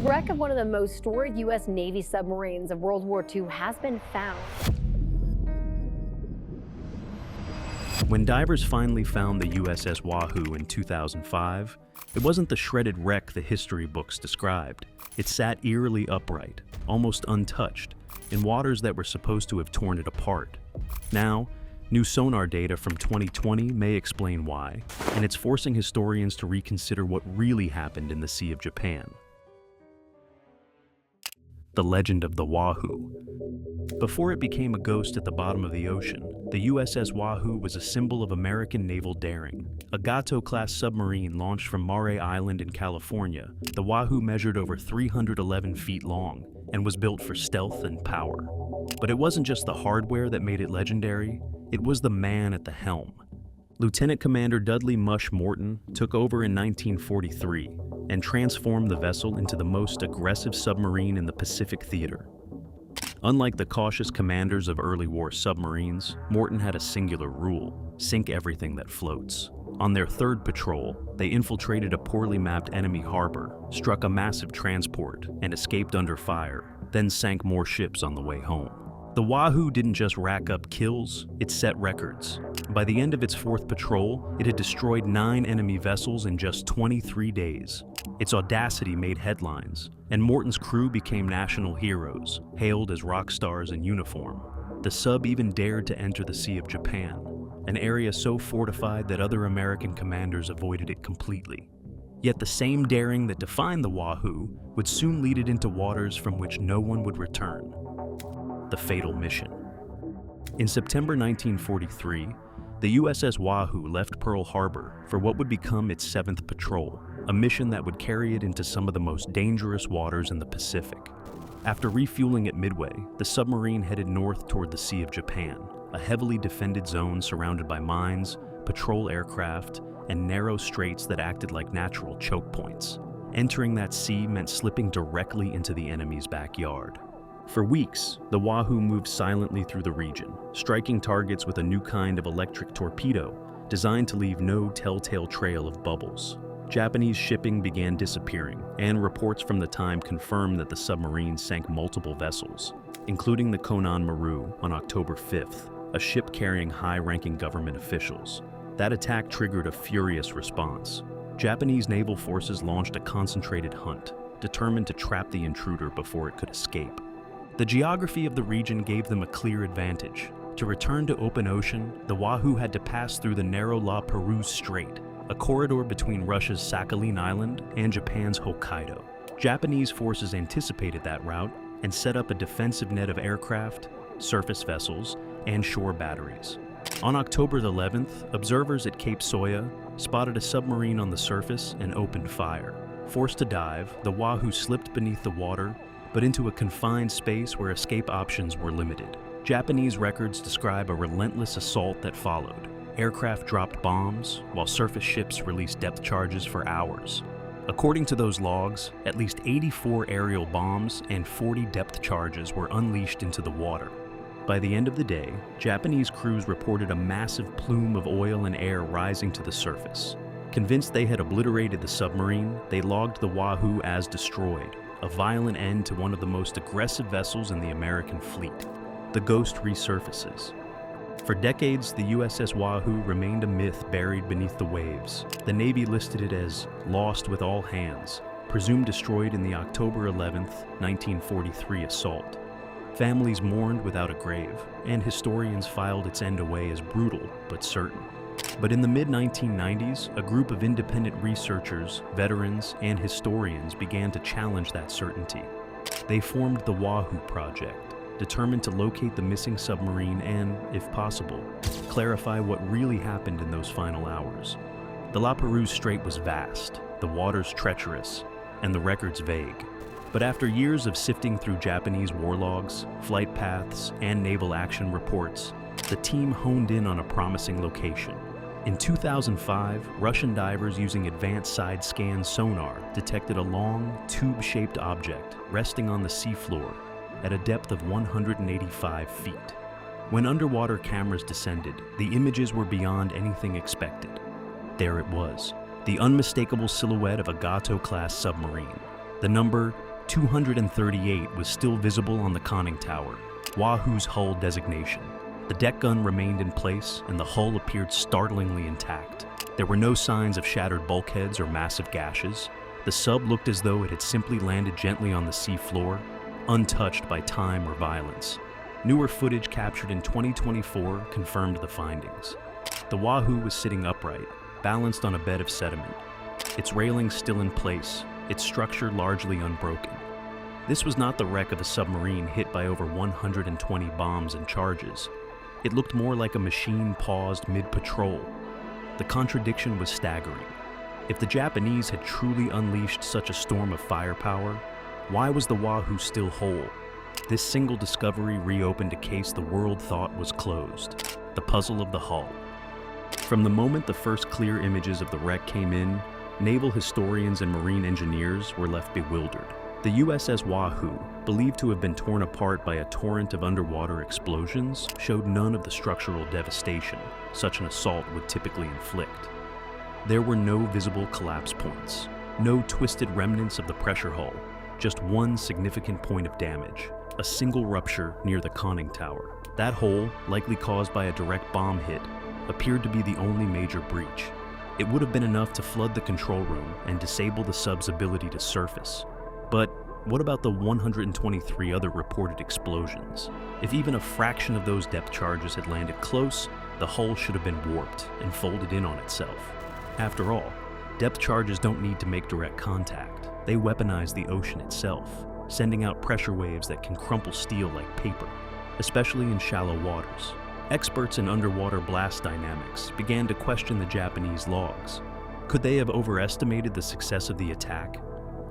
wreck of one of the most storied U.S. Navy submarines of World War II has been found. When divers finally found the USS Wahoo in 2005, it wasn't the shredded wreck the history books described. It sat eerily upright, almost untouched, in waters that were supposed to have torn it apart. Now, new sonar data from 2020 may explain why, and it's forcing historians to reconsider what really happened in the Sea of Japan. The legend of the Wahoo. Before it became a ghost at the bottom of the ocean, the USS Wahoo was a symbol of American naval daring. A Gato-class submarine launched from Mare Island in California, the Wahoo measured over 311 feet long and was built for stealth and power. But it wasn't just the hardware that made it legendary, it was the man at the helm. Lieutenant Commander Dudley "Mush" Morton took over in 1943 and transformed the vessel into the most aggressive submarine in the Pacific Theater. Unlike the cautious commanders of early war submarines, Morton had a singular rule: sink everything that floats. On their third patrol, they infiltrated a poorly mapped enemy harbor, struck a massive transport, and escaped under fire, then sank more ships on the way home. The Wahoo didn't just rack up kills, it set records. By the end of its fourth patrol, it had destroyed 9 enemy vessels in just 23 days. Its audacity made headlines, and Morton's crew became national heroes, hailed as rock stars in uniform. The sub even dared to enter the Sea of Japan, an area so fortified that other American commanders avoided it completely. Yet the same daring that defined the Wahoo would soon lead it into waters from which no one would return. The fatal mission. In September 1943, the USS Wahoo left Pearl Harbor for what would become its 7th patrol, a mission that would carry it into some of the most dangerous waters in the Pacific. After refueling at Midway, the submarine headed north toward the Sea of Japan, a heavily defended zone surrounded by mines, patrol aircraft, and narrow straits that acted like natural choke points. Entering that sea meant slipping directly into the enemy's backyard. For weeks, the Wahoo moved silently through the region, striking targets with a new kind of electric torpedo designed to leave no telltale trail of bubbles. Japanese shipping began disappearing, and reports from the time confirmed that the submarine sank multiple vessels, including the Konan Maru on October 5th, a ship carrying high-ranking government officials. That attack triggered a furious response. Japanese naval forces launched a concentrated hunt, determined to trap the intruder before it could escape. The geography of the region gave them a clear advantage. To return to open ocean, the Wahoo had to pass through the narrow La Perouse Strait, a corridor between Russia's Sakhalin Island and Japan's Hokkaido. Japanese forces anticipated that route and set up a defensive net of aircraft, surface vessels, and shore batteries. On October 11th, observers at Cape Soya spotted a submarine on the surface and opened fire. Forced to dive, the Wahoo slipped beneath the water, but into a confined space where escape options were limited. Japanese records describe a relentless assault that followed. Aircraft dropped bombs, while surface ships released depth charges for hours. According to those logs, at least 84 aerial bombs and 40 depth charges were unleashed into the water. By the end of the day, Japanese crews reported a massive plume of oil and air rising to the surface. Convinced they had obliterated the submarine, they logged the Wahoo as destroyed, a violent end to one of the most aggressive vessels in the American fleet. The ghost resurfaces. For decades, the USS Wahoo remained a myth buried beneath the waves. The Navy listed it as lost with all hands, presumed destroyed in the October 11, 1943 assault. Families mourned without a grave, and historians filed its end away as brutal but certain. But in the mid-1990s, a group of independent researchers, veterans, and historians began to challenge that certainty. They formed the Wahoo Project, determined to locate the missing submarine and, if possible, clarify what really happened in those final hours. The La Perouse Strait was vast, the waters treacherous, and the records vague. But after years of sifting through Japanese war logs, flight paths, and naval action reports, the team honed in on a promising location. In 2005, Russian divers using advanced side-scan sonar detected a long, tube-shaped object resting on the seafloor at a depth of 185 feet. When underwater cameras descended, the images were beyond anything expected. There it was, the unmistakable silhouette of a Gato-class submarine. The number 238 was still visible on the conning tower, Wahoo's hull designation. The deck gun remained in place, and the hull appeared startlingly intact. There were no signs of shattered bulkheads or massive gashes. The sub looked as though it had simply landed gently on the sea floor, untouched by time or violence. Newer footage captured in 2024 confirmed the findings. The Wahoo was sitting upright, balanced on a bed of sediment, its railings still in place, its structure largely unbroken. This was not the wreck of a submarine hit by over 120 bombs and charges. It looked more like a machine paused mid-patrol. The contradiction was staggering. If the Japanese had truly unleashed such a storm of firepower, why was the Wahoo still whole? This single discovery reopened a case the world thought was closed: the puzzle of the hull. From the moment the first clear images of the wreck came in, naval historians and marine engineers were left bewildered. The USS Wahoo, believed to have been torn apart by a torrent of underwater explosions, showed none of the structural devastation such an assault would typically inflict. There were no visible collapse points, no twisted remnants of the pressure hull, just one significant point of damage: a single rupture near the conning tower. That hole, likely caused by a direct bomb hit, appeared to be the only major breach. It would have been enough to flood the control room and disable the sub's ability to surface. But what about the 123 other reported explosions? If even a fraction of those depth charges had landed close, the hull should have been warped and folded in on itself. After all, depth charges don't need to make direct contact. They weaponize the ocean itself, sending out pressure waves that can crumple steel like paper, especially in shallow waters. Experts in underwater blast dynamics began to question the Japanese logs. Could they have overestimated the success of the attack?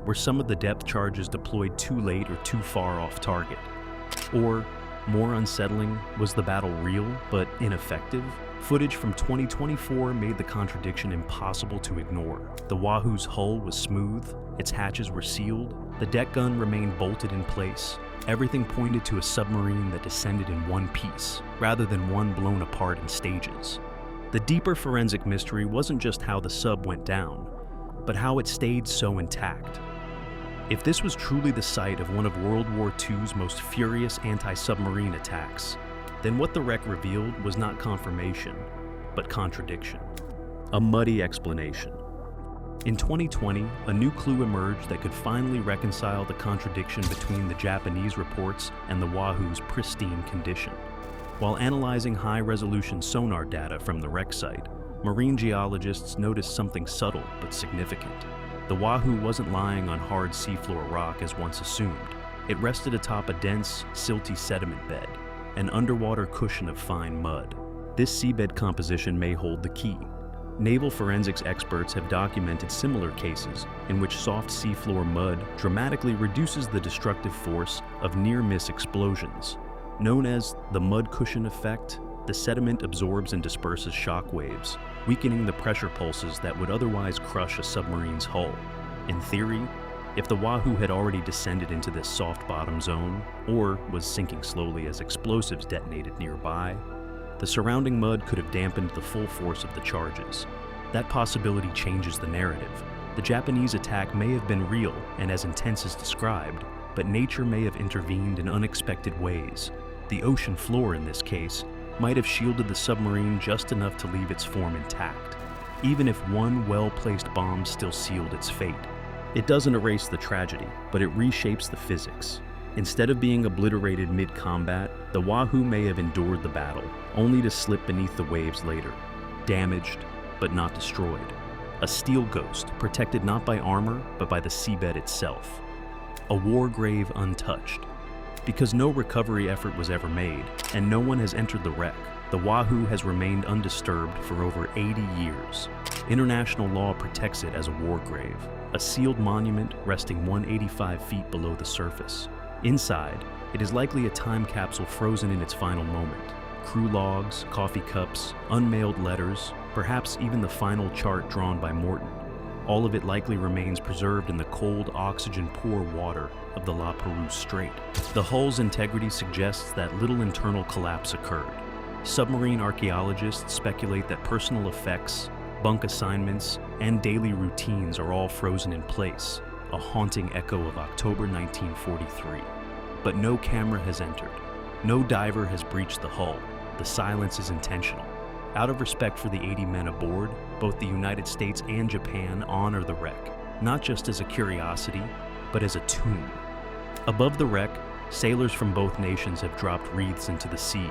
Were some of the depth charges deployed too late or too far off target? Or, more unsettling, was the battle real but ineffective? Footage from 2024 made the contradiction impossible to ignore. The Wahoo's hull was smooth, its hatches were sealed, the deck gun remained bolted in place. Everything pointed to a submarine that descended in one piece, rather than one blown apart in stages. The deeper forensic mystery wasn't just how the sub went down, but how it stayed so intact. If this was truly the site of one of World War II's most furious anti-submarine attacks, then what the wreck revealed was not confirmation, but contradiction. A muddy explanation. In 2020, a new clue emerged that could finally reconcile the contradiction between the Japanese reports and the Wahoo's pristine condition. While analyzing high-resolution sonar data from the wreck site, marine geologists noticed something subtle but significant. The Wahoo wasn't lying on hard seafloor rock as once assumed. It rested atop a dense, silty sediment bed, an underwater cushion of fine mud. This seabed composition may hold the key. Naval forensics experts have documented similar cases in which soft seafloor mud dramatically reduces the destructive force of near-miss explosions. Known as the mud cushion effect, the sediment absorbs and disperses shock waves, weakening the pressure pulses that would otherwise crush a submarine's hull. In theory, if the Wahoo had already descended into this soft bottom zone, or was sinking slowly as explosives detonated nearby, the surrounding mud could have dampened the full force of the charges. That possibility changes the narrative. The Japanese attack may have been real and as intense as described, but nature may have intervened in unexpected ways. The ocean floor, in this case, might have shielded the submarine just enough to leave its form intact, even if one well-placed bomb still sealed its fate. It doesn't erase the tragedy, but it reshapes the physics. Instead of being obliterated mid-combat, the Wahoo may have endured the battle, only to slip beneath the waves later, damaged, but not destroyed. A steel ghost, protected not by armor, but by the seabed itself. A war grave untouched. Because no recovery effort was ever made, and no one has entered the wreck, the Wahoo has remained undisturbed for over 80 years. International law protects it as a war grave, a sealed monument resting 185 feet below the surface. Inside, it is likely a time capsule frozen in its final moment. Crew logs, coffee cups, unmailed letters, perhaps even the final chart drawn by Morton. All of it likely remains preserved in the cold, oxygen-poor water of the La Perouse Strait. The hull's integrity suggests that little internal collapse occurred. Submarine archaeologists speculate that personal effects, bunk assignments, and daily routines are all frozen in place, a haunting echo of October 1943. But no camera has entered. No diver has breached the hull. The silence is intentional. Out of respect for the 80 men aboard, both the United States and Japan honor the wreck, not just as a curiosity, but as a tomb. Above the wreck, sailors from both nations have dropped wreaths into the sea,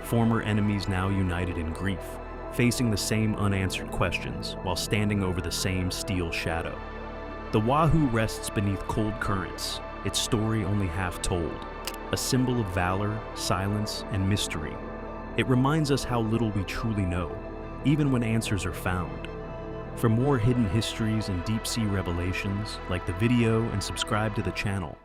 former enemies now united in grief, facing the same unanswered questions while standing over the same steel shadow. The Wahoo rests beneath cold currents, its story only half told, a symbol of valor, silence, and mystery. It reminds us how little we truly know, even when answers are found. For more hidden histories and deep-sea revelations, like the video and subscribe to the channel.